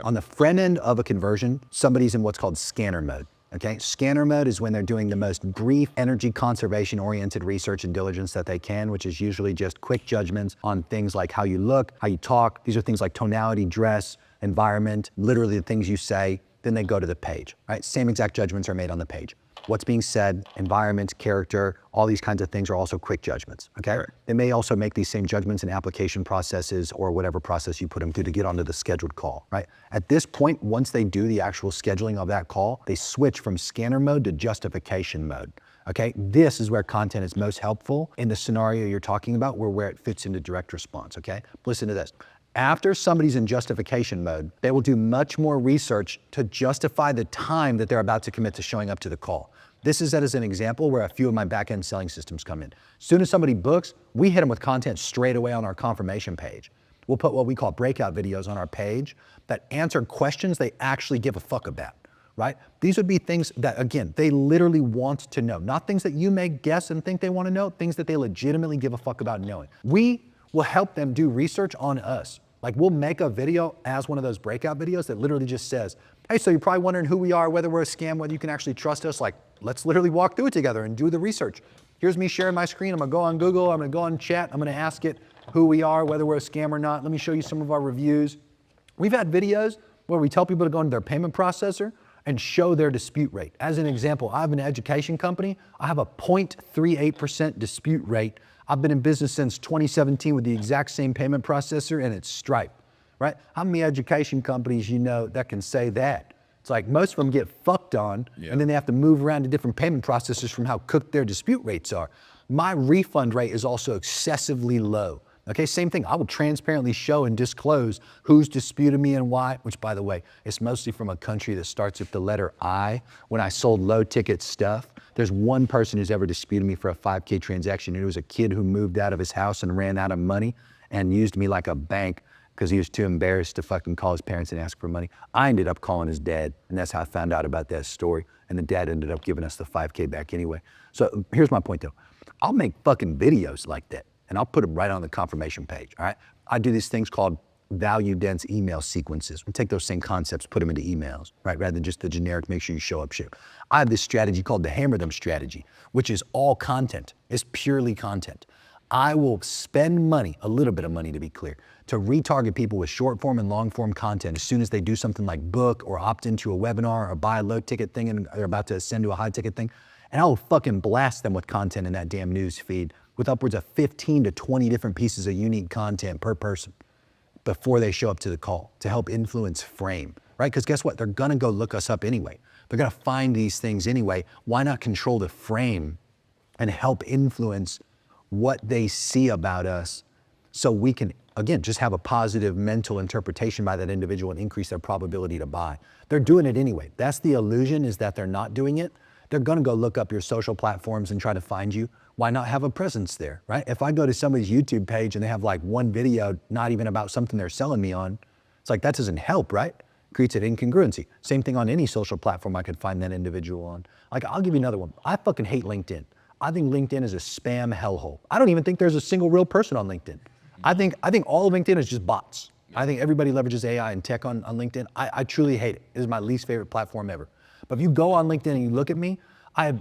On the front end of a conversion, somebody's in what's called scanner mode. Okay, scanner mode is when they're doing the most brief, energy conservation oriented research and diligence that they can, which is usually just quick judgments on things like how you look, how you talk. These are things like tonality, dress, environment, literally the things you say. Then they go to the page, right? Same exact judgments are made on the page. What's being said, environment, character, all these kinds of things are also quick judgments, okay? Right. They may also make these same judgments in application processes or whatever process you put them through to get onto the scheduled call, right? At this point, once they do the actual scheduling of that call, they switch from scanner mode to justification mode, okay? This is where content is most helpful in the scenario you're talking about where it fits into direct response, okay? Listen to this. After somebody's in justification mode, they will do much more research to justify the time that they're about to commit to showing up to the call. This is as an example where a few of my back-end selling systems come in. As soon as somebody books, we hit them with content straight away on our confirmation page. We'll put what we call breakout videos on our page that answer questions they actually give a fuck about, right? These would be things that, again, they literally want to know. Not things that you may guess and think they want to know, things that they legitimately give a fuck about knowing. We will help them do research on us. Like we'll make a video as one of those breakout videos that literally just says, hey, so you're probably wondering who we are, whether we're a scam, whether you can actually trust us. Like, let's literally walk through it together and do the research. Here's me sharing my screen. I'm gonna go on Google, I'm gonna go on chat, I'm gonna ask it who we are, whether we're a scam or not. Let me show you some of our reviews. We've had videos where we tell people to go into their payment processor and show their dispute rate. As an example, I have an education company. I have a 0.38% dispute rate. I've been in business since 2017 with the exact same payment processor, and it's Stripe, right? How many education companies you know that can say that? It's like most of them get fucked on, and then they have to move around to different payment processors from how cooked their dispute rates are. My refund rate is also excessively low. Okay, same thing. I will transparently show and disclose who's disputed me and why, which by the way, it's mostly from a country that starts with the letter I. When I sold low ticket stuff, there's one person who's ever disputed me for a 5K transaction. It was a kid who moved out of his house and ran out of money and used me like a bank because he was too embarrassed to fucking call his parents and ask for money. I ended up calling his dad, and that's how I found out about that story. And the dad ended up giving us the 5K back anyway. So here's my point though. I'll make fucking videos like that, and I'll put them right on the confirmation page, all right? I do these things called value-dense email sequences. We take those same concepts, put them into emails, right? Rather than just the generic, make sure you show up shit. I have this strategy called the hammer them strategy, which is all content. It's purely content. I will spend money, a little bit of money to be clear, to retarget people with short form and long form content as soon as they do something like book or opt into a webinar or buy a low ticket thing and they're about to ascend to a high ticket thing. And I will fucking blast them with content in that damn news feed with upwards of 15 to 20 different pieces of unique content per person before they show up to the call to help influence frame, right? Because guess what? They're gonna go look us up anyway. They're gonna find these things anyway. Why not control the frame and help influence what they see about us so we can, again, just have a positive mental interpretation by that individual and increase their probability to buy. They're doing it anyway. That's the illusion, is that they're not doing it. They're gonna go look up your social platforms and try to find you. Why not have a presence there, right? If I go to somebody's YouTube page and they have like one video, not even about something they're selling me on, it's like, that doesn't help, right? Creates an incongruency. Same thing on any social platform I could find that individual on. Like, I'll give you another one. I fucking hate LinkedIn. I think LinkedIn is a spam hellhole. I don't even think there's a single real person on LinkedIn. I think all of LinkedIn is just bots. I think everybody leverages AI and tech on LinkedIn. I truly hate it. It is my least favorite platform ever. But if you go on LinkedIn and you look at me, I have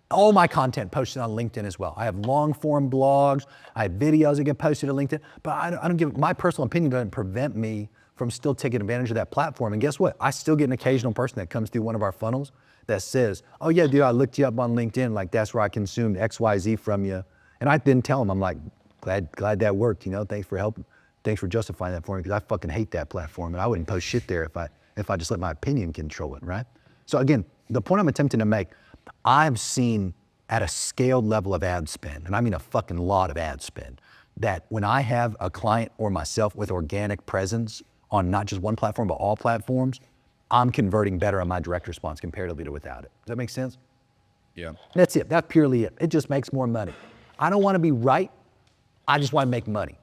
all my content posted on LinkedIn as well. I have long form blogs, I have videos that get posted to LinkedIn, but I don't give, my personal opinion doesn't prevent me from still taking advantage of that platform. And guess what? I still get an occasional person that comes through one of our funnels that says, oh yeah, dude, I looked you up on LinkedIn, like that's where I consumed XYZ from you. And I then tell them, I'm like, glad that worked, you know, thanks for helping. Thanks for justifying that for me, because I fucking hate that platform and I wouldn't post shit there if I just let my opinion control it, right? So again, the point I'm attempting to make, I've seen at a scaled level of ad spend, and I mean a fucking lot of ad spend, that when I have a client or myself with organic presence on not just one platform, but all platforms, I'm converting better on my direct response comparatively to without it. Does that make sense? Yeah. That's it, that's purely it. It just makes more money. I don't wanna be right, I just wanna make money.